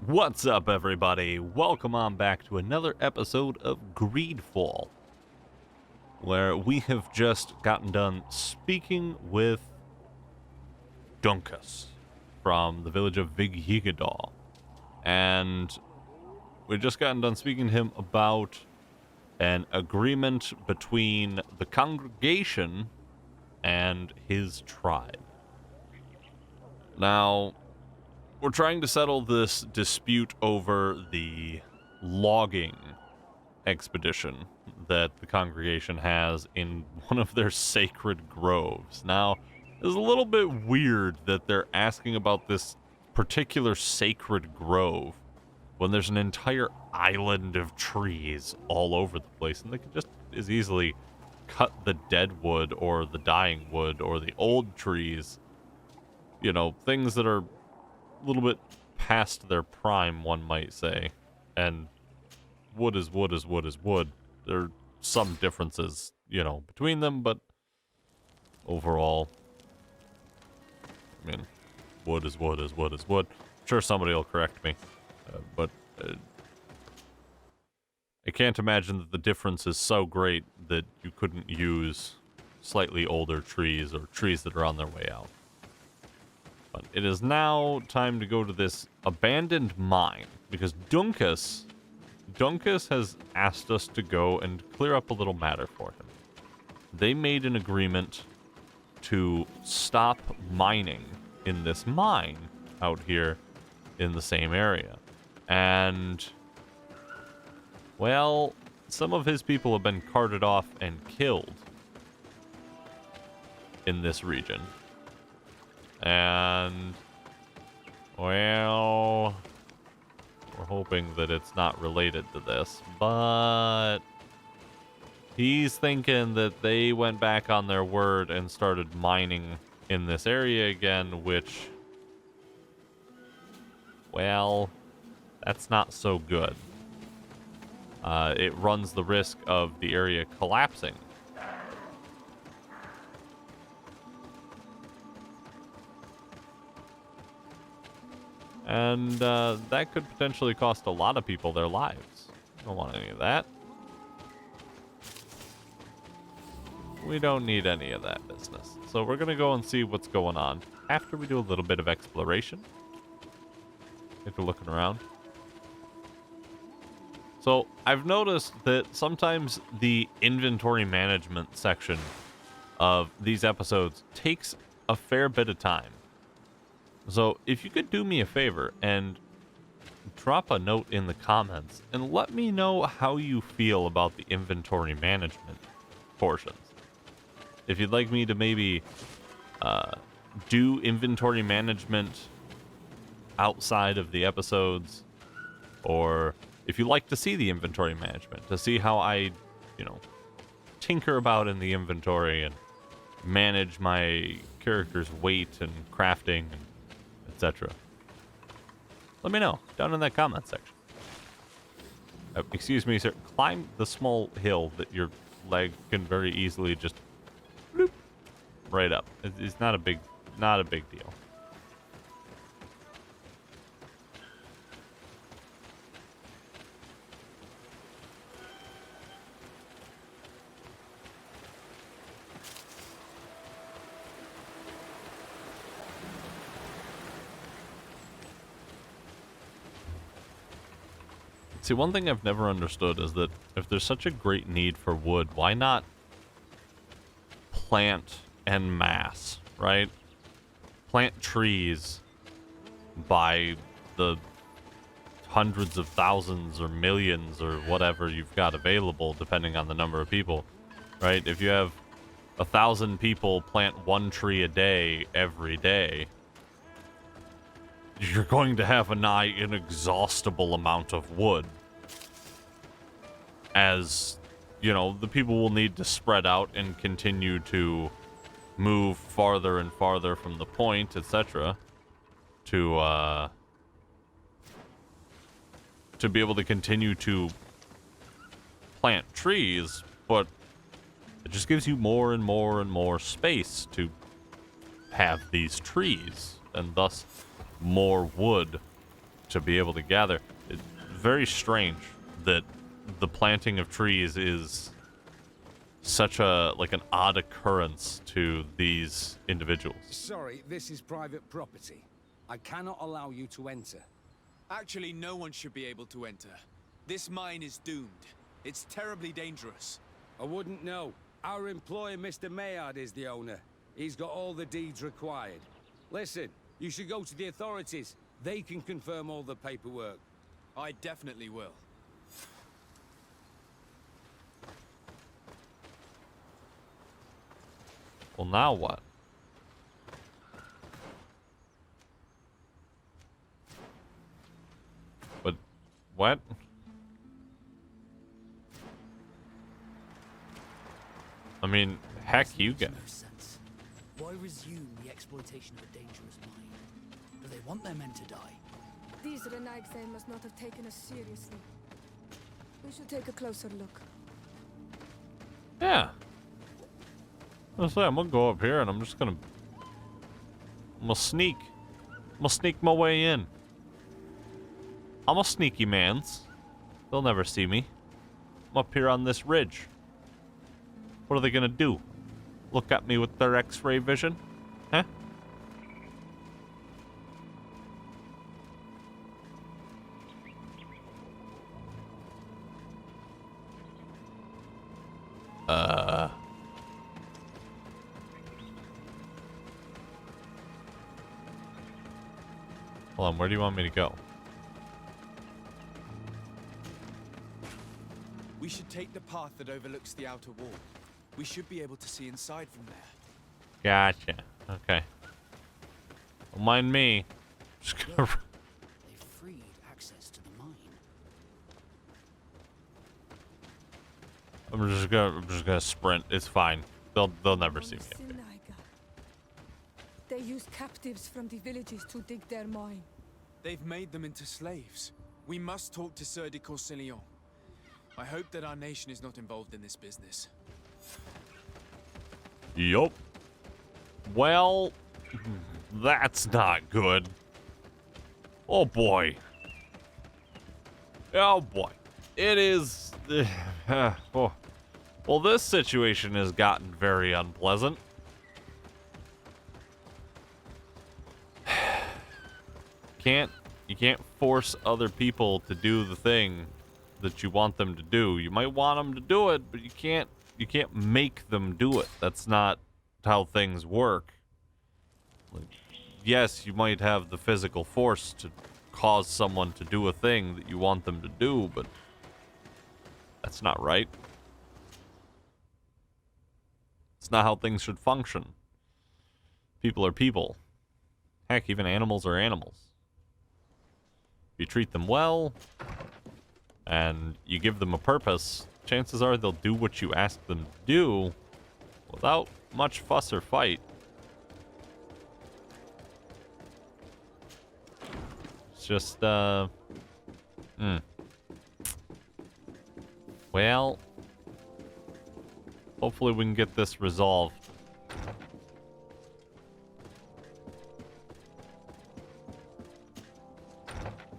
What's up, everybody? Welcome on back to another episode of Greedfall, where we have just gotten done speaking with Dunkus from the village of Vigyigadal, and we've just gotten done speaking to him about an agreement between the congregation and his tribe. Now, we're trying to settle this dispute over the logging expedition that the congregation has in one of their sacred groves. Now, it's a little bit weird that they're asking about this particular sacred grove when there's an entire island of trees all over the place, and they could just as easily cut the dead wood or the dying wood or the old trees, you know, things that are a little bit past their prime, one might say. And wood is wood is wood is wood. There are some differences, you know, between them, but overall, I mean, wood is wood is wood is wood. I'm sure somebody will correct me, but I can't imagine that the difference is so great that you couldn't use slightly older trees or trees that are on their way out. But it is now time to go to this abandoned mine, because Dunkus has asked us to go and clear up a little matter for him. They made an agreement to stop mining in this mine out here in the same area. And, well, some of his people have been carted off and killed in this region. And, well, we're hoping that it's not related to this, but he's thinking that they went back on their word and started mining in this area again, which, well, that's not so good. It runs the risk of the area collapsing. And that could potentially cost a lot of people their lives. Don't want any of that. We don't need any of that business. So we're going to go and see what's going on after we do a little bit of exploration. If you're looking around. So I've noticed that sometimes the inventory management section of these episodes takes a fair bit of time. So if you could do me a favor and drop a note in the comments and let me know how you feel about the inventory management portions. If you'd like me to maybe do inventory management outside of the episodes, or if you like to see the inventory management, to see how I, you know, tinker about in the inventory and manage my character's weight and crafting and etc. Let me know down in that comment section. Excuse me, sir. Climb the small hill that your leg can very easily just bloop, right up. It's not a big deal. See, one thing I've never understood is that if there's such a great need for wood, why not plant en masse, right? Plant trees by the hundreds of thousands or millions or whatever you've got available, depending on the number of people, right? If you have 1,000 people plant one tree a day every day, you're going to have a nigh inexhaustible amount of wood. As, you know, the people will need to spread out and continue to move farther and farther from the point, etc. to be able to continue to plant trees, but it just gives you more and more and more space to have these trees, and thus more wood to be able to gather. It's very strange that the planting of trees is such a an odd occurrence to these individuals. Sorry, this is private property. I cannot allow you to enter. Actually, no one should be able to enter. This mine is doomed. It's terribly dangerous. I wouldn't know. Our employer, Mr. Maillard, is the owner. He's got all the deeds required. Listen, you should go to the authorities. They can confirm all the paperwork. I definitely will. Well, now what? But what? I mean, heck, you get. Why resume the exploitation of a dangerous mine? Do they want their men to die? These Renagthain must not have taken us seriously. We should take a closer look. Yeah. I'm gonna go up here and I'm gonna sneak. I'm gonna sneak my way in. I'm a sneaky mans. They'll never see me. I'm up here on this ridge. What are they gonna do? Look at me with their X-ray vision? Huh? Hold on, where do you want me to go? We should take the path that overlooks the outer wall. We should be able to see inside from there. Gotcha. Okay. Don't mind me. Just gonna... They freed access to the mine. I'm just gonna sprint. It's fine. They'll never see me up here. They use captives from the villages to dig their mine. They've made them into slaves. We must talk to Sieur de Courcillon. I hope that our nation is not involved in this business. Yup. Well, that's not good. Oh boy. Oh boy. It is... oh. Well, this situation has gotten very unpleasant. You can't force other people to do the thing that you want them to do. You might want them to do it, but you can't make them do it. That's not how things work. Like, yes, you might have the physical force to cause someone to do a thing that you want them to do, but that's not right. It's not how things should function. People are people. Heck, even animals are animals. If you treat them well, and you give them a purpose, chances are they'll do what you ask them to do without much fuss or fight. It's just, Well, hopefully we can get this resolved.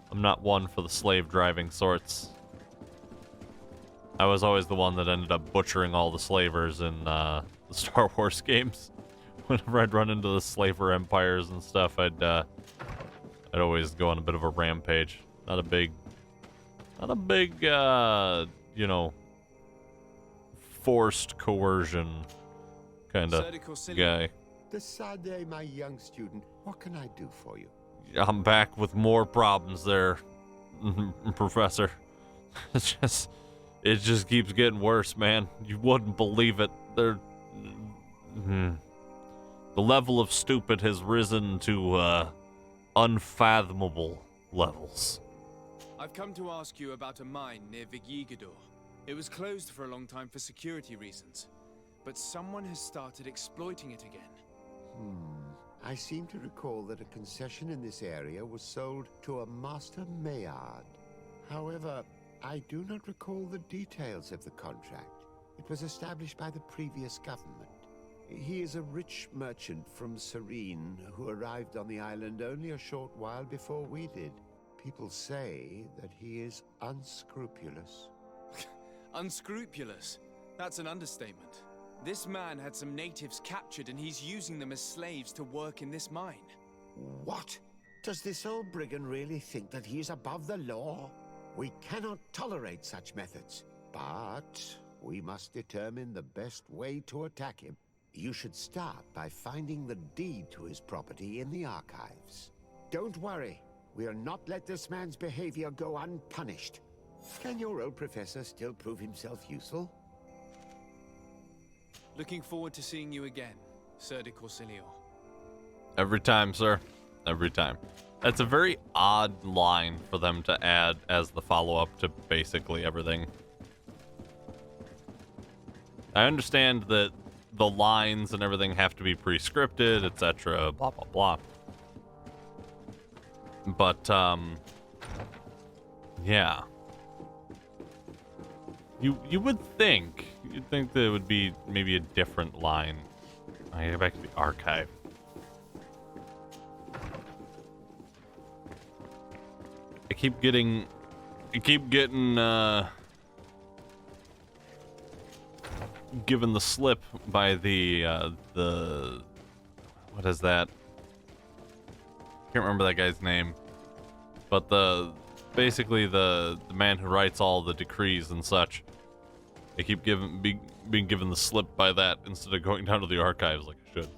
I'm not one for the slave driving sorts. I was always the one that ended up butchering all the slavers in the Star Wars games. Whenever I'd run into the slaver empires and stuff, I'd always go on a bit of a rampage. Not a big, you know, forced coercion kind of guy. Decidez, my young student, what can I do for you? I'm back with more problems there, Professor. It just keeps getting worse, man. You wouldn't believe it. The level of stupid has risen to unfathomable levels. I've come to ask you about a mine near Vigigador. It was closed for a long time for security reasons, but someone has started exploiting it again. I seem to recall that a concession in this area was sold to a Master Maillard. However, I do not recall the details of the contract. It was established by the previous government. He is a rich merchant from Serene who arrived on the island only a short while before we did. people say that he is unscrupulous. Unscrupulous? That's an understatement. This man had some natives captured and he's using them as slaves to work in this mine. What? Does this old brigand really think that he is above the law? We cannot tolerate such methods, but we must determine the best way to attack him. You should start by finding the deed to his property in the archives. Don't worry, we'll not let this man's behavior go unpunished. Can your old professor still prove himself useful? Looking forward to seeing you again, Sir de Corsilio. Every time, sir. Every time. That's a very odd line for them to add as the follow-up to basically everything. I understand that the lines and everything have to be pre-scripted, etc., blah, blah, blah. But, yeah. You would think, you'd think that it would be maybe a different line. I go back to the archive. I keep getting, given the slip by the, what is that? Can't remember that guy's name. But basically the man who writes all the decrees and such. I keep being given the slip by that instead of going down to the archives like I should.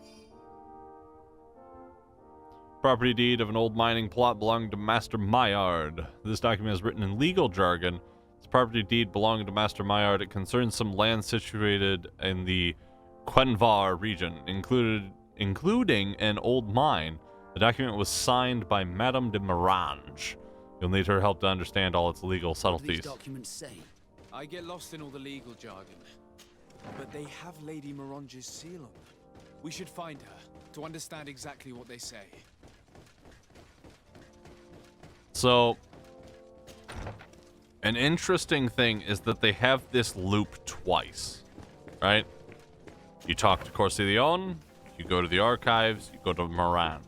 Property deed of an old mining plot belonging to Master Maillard. This document is written in legal jargon. It's a property deed belonging to Master Maillard. It concerns some land situated in the Quenvar region, including an old mine. The document was signed by Madame de Morange. You'll need her help to understand all its legal subtleties. What do these documents say? I get lost in all the legal jargon, but they have Lady Morange's seal on them. We should find her to understand exactly what they say. So, an interesting thing is that they have this loop twice, right? You talk to Corsillion, you go to the archives, you go to Morange.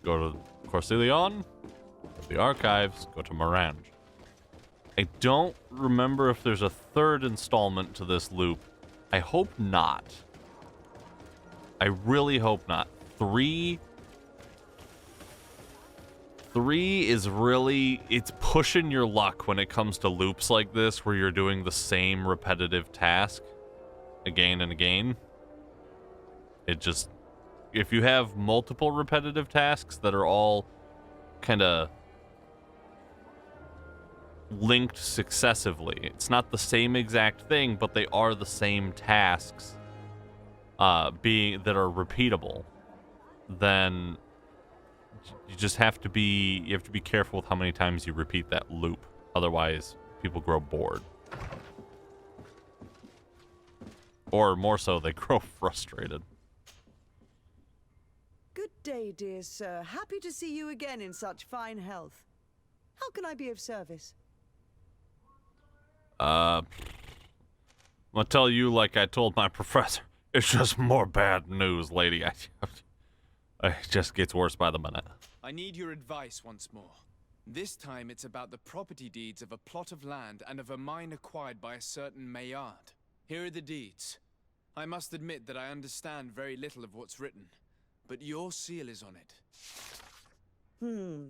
Go to Corsillion, go to the archives, go to Morange. I don't remember if there's a third installment to this loop. I hope not. I really hope not. Three is really, it's pushing your luck when it comes to loops like this where you're doing the same repetitive task again and again. It just, if you have multiple repetitive tasks that are all kind of linked successively, it's not the same exact thing, but they are the same tasks that are repeatable, then you just have to be careful with how many times you repeat that loop. Otherwise, people grow bored. Or more so, they grow frustrated. Good day, dear sir. Happy to see you again in such fine health. How can I be of service? I'm gonna tell you like I told my professor. It's just more bad news, lady. It just gets worse by the minute. I need your advice once more. This time it's about the property deeds of a plot of land and of a mine acquired by a certain Maillard. Here are the deeds. I must admit that I understand very little of what's written, but your seal is on it.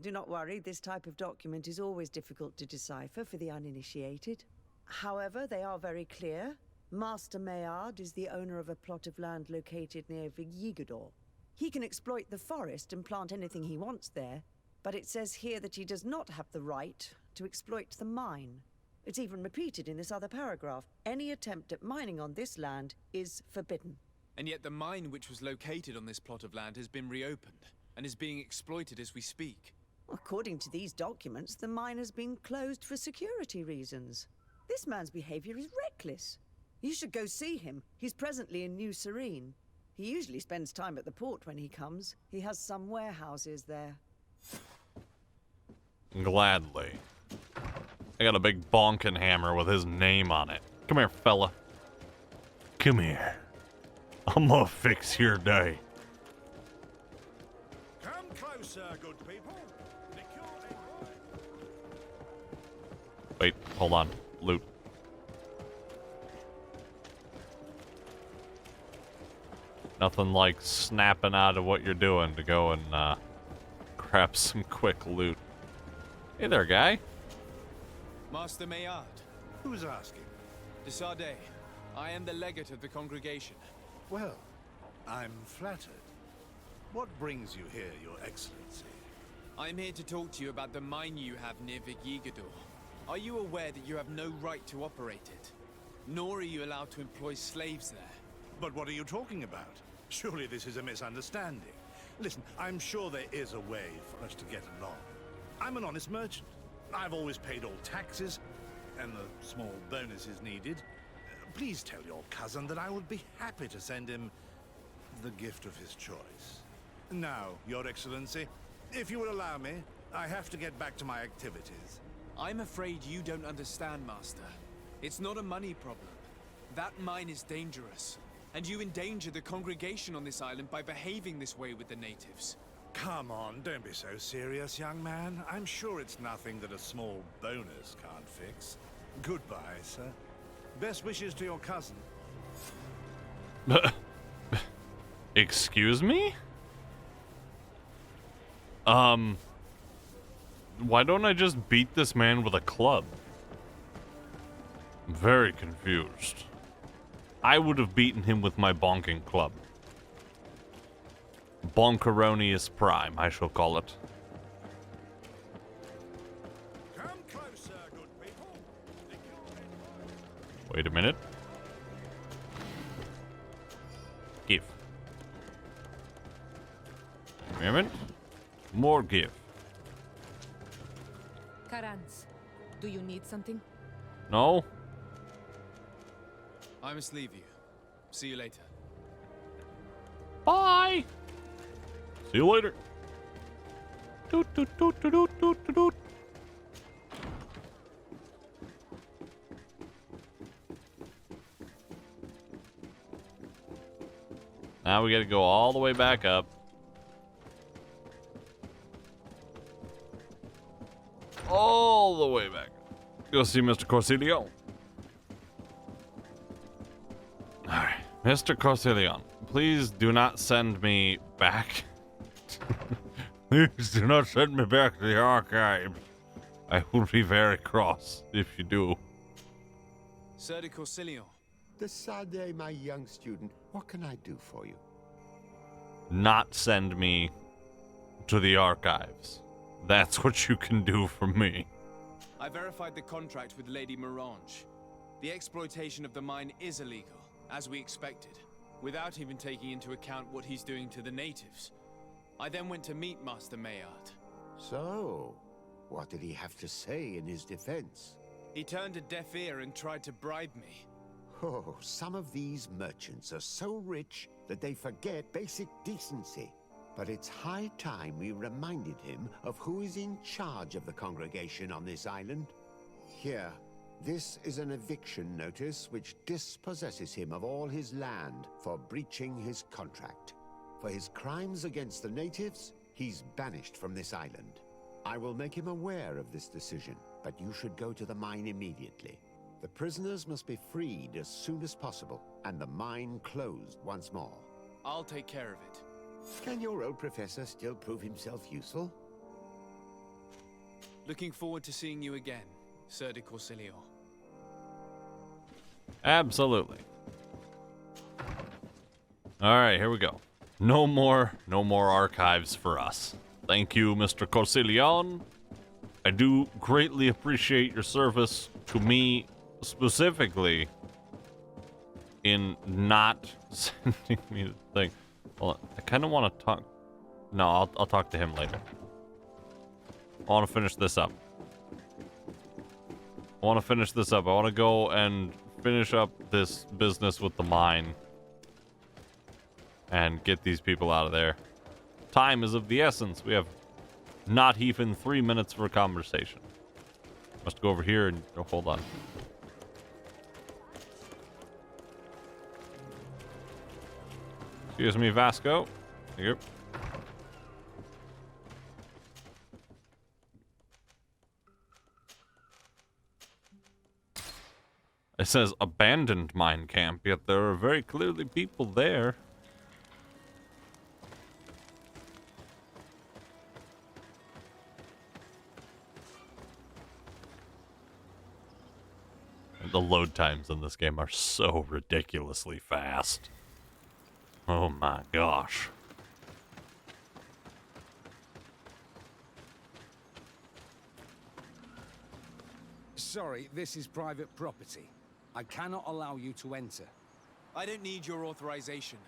Do not worry, this type of document is always difficult to decipher for the uninitiated. However, they are very clear. Master Maillard is the owner of a plot of land located near Vigigador. He can exploit the forest and plant anything he wants there, but it says here that he does not have the right to exploit the mine. It's even repeated in this other paragraph. Any attempt at mining on this land is forbidden. And yet the mine which was located on this plot of land has been reopened and is being exploited as we speak. According to these documents, the mine has been closed for security reasons. This man's behavior is reckless. You should go see him. He's presently in New Serene. He usually spends time at the port when he comes. He has some warehouses there. Gladly. I got a big bonking hammer with his name on it. Come here, fella. Come here. I'm gonna fix your day. Come closer, good people. Wait, hold on. Loot. Nothing like snapping out of what you're doing to go and grab some quick loot. Hey there, guy. Master Maillard. Who's asking? De Sardet. I am the legate of the congregation. Well, I'm flattered. What brings you here, Your Excellency? I'm here to talk to you about the mine you have near Vigigador. Are you aware that you have no right to operate it? Nor are you allowed to employ slaves there. But what are you talking about? Surely this is a misunderstanding. Listen, I'm sure there is a way for us to get along. I'm an honest merchant. I've always paid all taxes, and the small bonuses needed. Please tell your cousin that I would be happy to send him the gift of his choice. Now, Your Excellency, if you will allow me, I have to get back to my activities. I'm afraid you don't understand, Master. It's not a money problem. That mine is dangerous, and you endanger the congregation on this island by behaving this way with the natives. Come on, don't be so serious, young man. I'm sure it's nothing that a small bonus can't fix. Goodbye, sir. Best wishes to your cousin. Excuse me? Why don't I just beat this man with a club? I'm very confused. I would have beaten him with my bonking club. Bonkeronius Prime, I shall call it. Come closer, good people. Wait a minute. Give. Wait a minute. More give. Karans, do you need something? No? I must leave you. See you later. Bye! See you later. Doot, doot, doot, doot, doot, doot, doot, doot. Now we gotta go all the way back up. All the way back. Go see Mr. Corsilio. Alright. Mr. Corsillion, please do not send me back. Please do not send me back to the archive. I will be very cross if you do. Sir de Corsillion. De Sardet, my young student, what can I do for you? Not send me to the archives. That's what you can do for me. I verified the contract with Lady Morange. The exploitation of the mine is illegal, as we expected, without even taking into account what he's doing to the natives. I then went to meet Master Maillard. So, what did he have to say in his defense? He turned a deaf ear and tried to bribe me. Oh, some of these merchants are so rich that they forget basic decency. But it's high time we reminded him of who is in charge of the congregation on this island. Here, this is an eviction notice which dispossesses him of all his land for breaching his contract. For his crimes against the natives, he's banished from this island. I will make him aware of this decision, but you should go to the mine immediately. The prisoners must be freed as soon as possible, and the mine closed once more. I'll take care of it. Can your old professor still prove himself useful? Looking forward to seeing you again, Sir de Corsillion. Absolutely. Alright, here we go. No more archives for us. Thank you, Mr. Corsillion. I do greatly appreciate your service to me specifically in not sending me the thing. Well, I kind of want to talk. No, I'll talk to him later. I want to finish this up. I want to go and finish up this business with the mine. And get these people out of there. Time is of the essence. We have not even 3 minutes for a conversation. Must go over here and... Oh, hold on. Excuse me, Vasco. Here. It says abandoned mine camp, yet there are very clearly people there. The load times in this game are so ridiculously fast. Oh my gosh. Sorry, this is private property. I cannot allow you to enter. I don't need your authorization.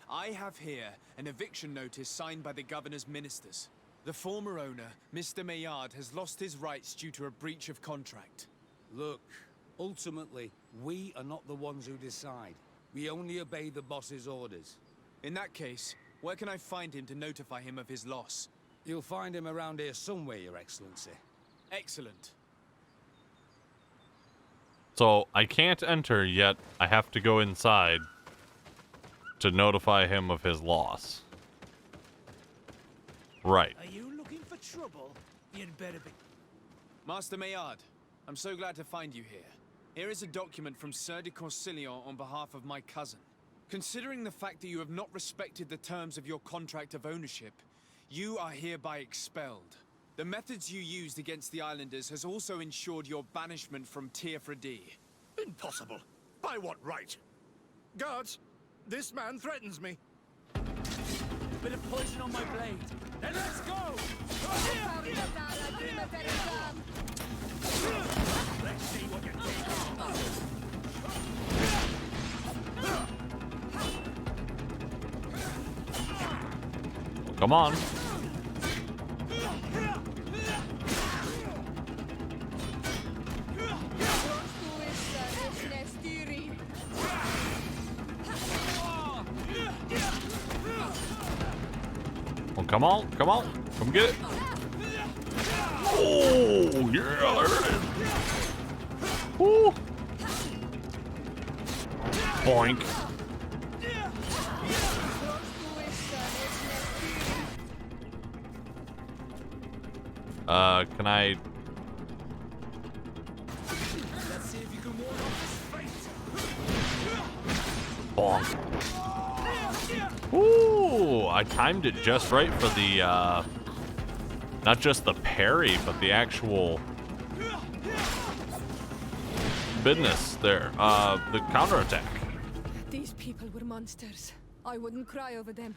I have here an eviction notice signed by the governor's ministers. The former owner, Mr. Maillard, has lost his rights due to a breach of contract. Look, ultimately, we are not the ones who decide. We only obey the boss's orders. In that case, where can I find him to notify him of his loss? You'll find him around here somewhere, Your Excellency. Excellent. So I can't enter, yet I have to go inside to notify him of his loss. Right. Are you looking for trouble? You'd better be. Master Maillard, I'm so glad to find you here. Here is a document from Sir de Corsillon on behalf of my cousin. Considering the fact that you have not respected the terms of your contract of ownership, you are hereby expelled. The methods you used against the islanders has also ensured your banishment from Tier-Fredi. Impossible. By what right? Guards, this man threatens me. Bit of poison on my blade. Then let's go! Let's see what you Well, come on. Well, come on, come on. Come get it. Oh, yeah, there it is. Woo. Boink. Can I... Let's see if you can ward off this fate. Bonk. Ooh, I timed it just right for the, not just the parry, but the actual business there. The counterattack. These people were monsters. I wouldn't cry over them.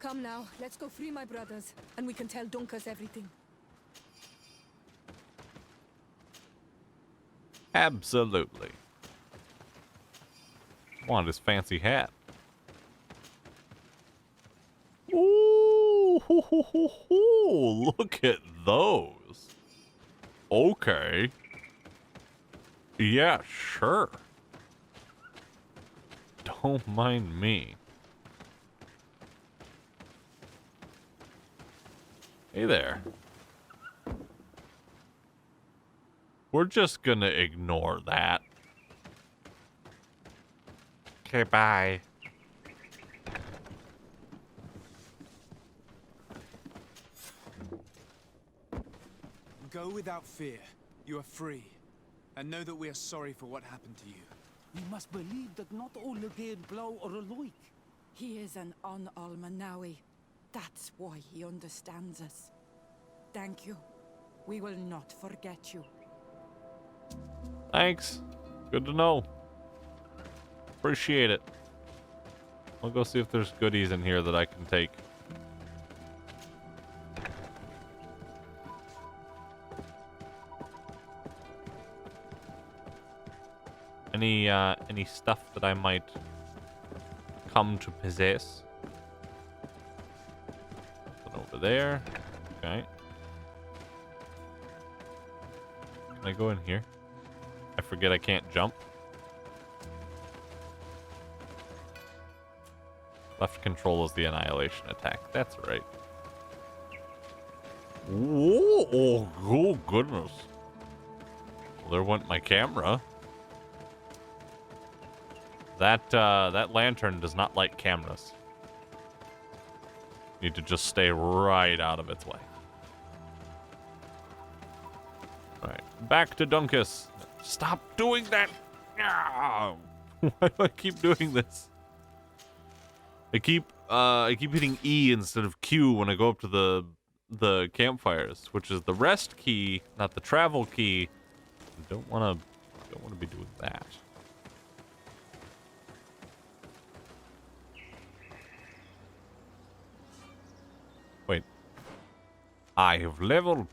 Come now, let's go free my brothers, and we can tell Dunkas everything. Absolutely. Want his fancy hat. Ooh, hoo, hoo, hoo, hoo. Look at those. Okay. Yeah, sure. Don't mind me. Hey there. We're just gonna ignore that. Okay, bye. Go without fear. You are free. And know that we are sorry for what happened to you. We must believe that not all again blow or alike. He is an Almanawi. That's why he understands us. Thank you. We will not forget you. Thanks. Good to know. Appreciate it. I'll go see if there's goodies in here that I can take. Any stuff that I might come to possess? Put over there. Okay. Can I go in here? I forget I can't jump. Left control is the annihilation attack. That's right. Whoa! Oh goodness. Well, there went my camera. That lantern does not like cameras. Need to just stay right out of its way. Alright, back to Dunkus. Stop doing that! Ah! Why do I keep doing this? I keep hitting E instead of Q when I go up to the campfires, which is the rest key, not the travel key. I don't wanna be doing that. Wait. I have leveled.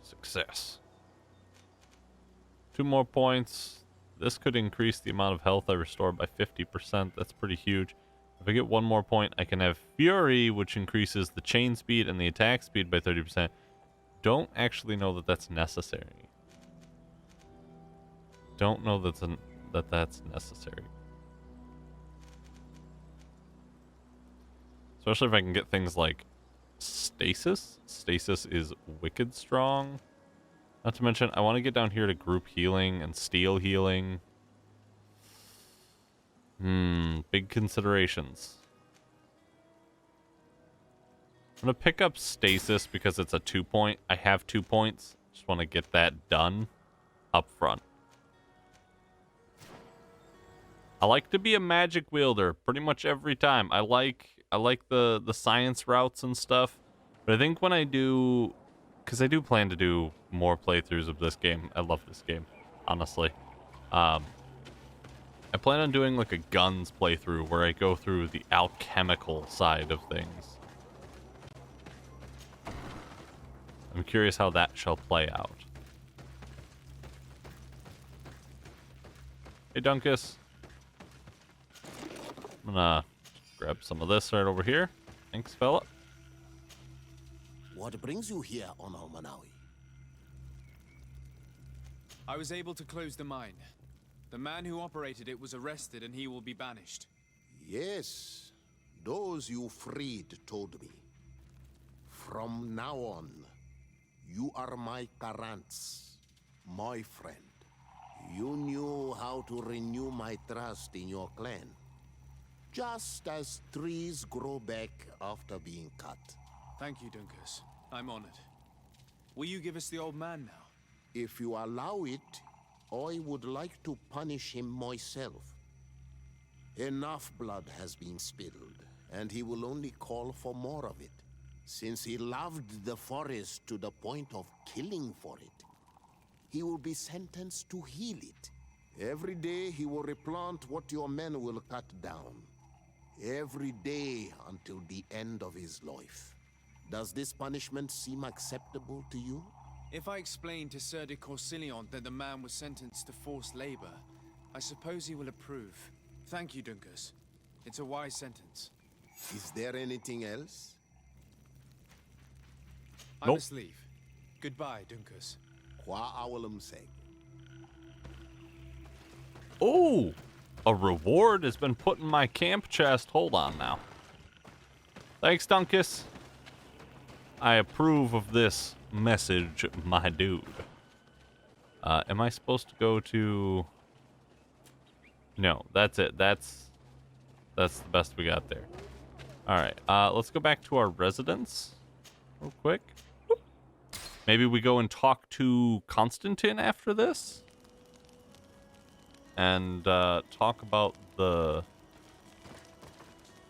Success. 2 more points. This could increase the amount of health I restore by 50%. That's pretty huge. If I get 1 more point, I can have Fury, which increases the chain speed and the attack speed by 30%. Don't actually know that that's necessary. Don't know that's necessary. Especially if I can get things like Stasis. Stasis is wicked strong. Not to mention, I want to get down here to group healing and steel healing. Big considerations. I'm going to pick up Stasis because it's a 2-point. I have 2 points. Just want to get that done up front. I like to be a magic wielder pretty much every time. I like the science routes and stuff. But I think when I do... Because I do plan to do more playthroughs of this game. I love this game, honestly. I plan on doing like a guns playthrough where I go through the alchemical side of things. I'm curious how that shall play out. Hey, Dunkus. I'm gonna grab some of this right over here. Thanks, fella. What brings you here on Manawi? I was able to close the mine. The man who operated it was arrested and he will be banished. Yes, those you freed told me. From now on, you are my Karants, my friend. You knew how to renew my trust in your clan. Just as trees grow back after being cut. Thank you, Dunkus. I'm honored. Will you give us the old man now? If you allow it, I would like to punish him myself. Enough blood has been spilled, and he will only call for more of it. Since he loved the forest to the point of killing for it, he will be sentenced to heal it. Every day he will replant what your men will cut down. Every day until the end of his life. Does this punishment seem acceptable to you? If I explain to Sir de Corsillon that the man was sentenced to forced labor, I suppose he will approve. Thank you, Dunkus. It's a wise sentence. Is there anything else? I must leave. Goodbye, Dunkus. Qua awalum seg. Oh! A reward has been put in my camp chest. Hold on now. Thanks, Dunkus. I approve of this message, my dude. Am I supposed to go to... No, that's it. That's the best we got there. Alright, let's go back to our residence real quick. Boop. Maybe we go and talk to Constantine after this? And talk about the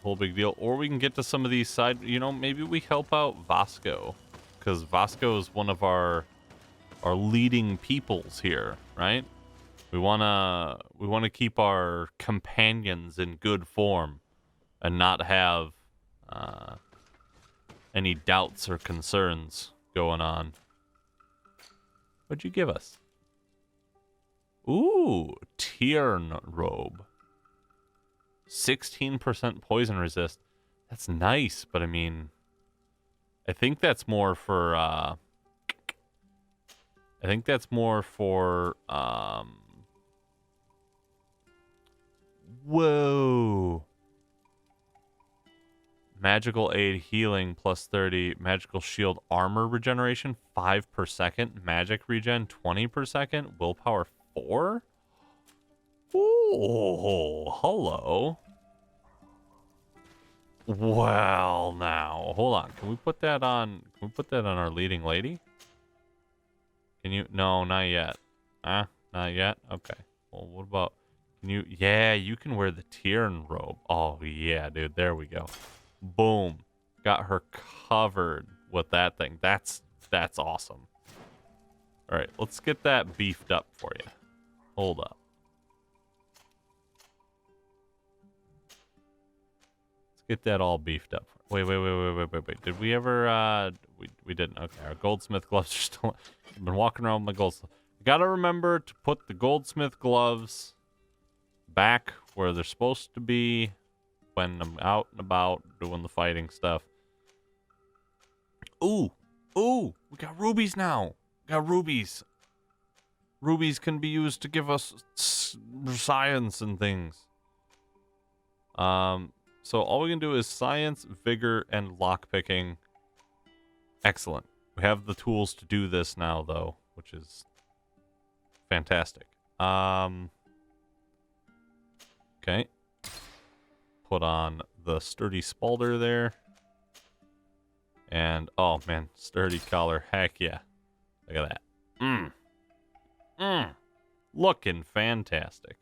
whole big deal. Or we can get to some of these side... You know, maybe we help out Vasco. Because Vasco is one of our leading peoples here, right? We wanna keep our companions in good form and not have any doubts or concerns going on. What'd you give us? Ooh, Tiern robe. 16% poison resist. That's nice, but I mean, I think that's more for whoa. Magical aid healing plus 30. Magical shield armor regeneration 5 per second. Magic regen 20 per second. Willpower 4? Oh, hello. Well, now, hold on. Can we put that on? Can we put that on our leading lady? Can you? No, not yet. Not yet? Okay. Well, what about... Can you... Yeah, you can wear the Tyrn robe. Oh, yeah, dude. There we go. Boom. Got her covered with that thing. That's awesome. All right, let's get that beefed up for you. Hold up. Let's get that all beefed up. Wait. Did we ever, we didn't. Okay, our goldsmith gloves are still... I've been walking around with my goldsmith. Gotta remember to put the goldsmith gloves back where they're supposed to be when I'm out and about doing the fighting stuff. Ooh, we got rubies now. Got rubies. Rubies can be used to give us science and things. So all we can do is science, vigor, and lockpicking. Excellent. We have the tools to do this now, though, which is fantastic. Okay. Put on the sturdy spalder there. And, oh man, sturdy collar. Heck yeah. Look at that. Looking fantastic.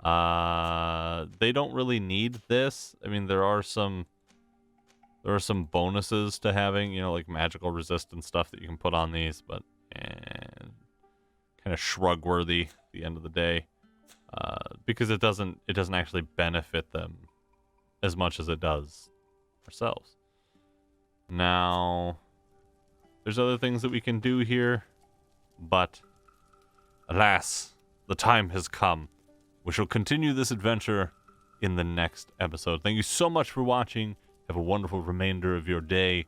They don't really need this. I mean, there are some bonuses to having, like magical resistance stuff that you can put on these, but kind of shrug worthy at the end of the day. Because it doesn't actually benefit them as much as it does ourselves. Now, there's other things that we can do here, but alas, the time has come. We shall continue this adventure in the next episode. Thank you so much for watching. Have a wonderful remainder of your day.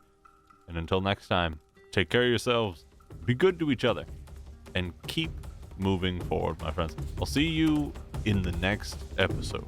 And until next time, take care of yourselves, be good to each other, and keep moving forward, my friends. I'll see you in the next episode.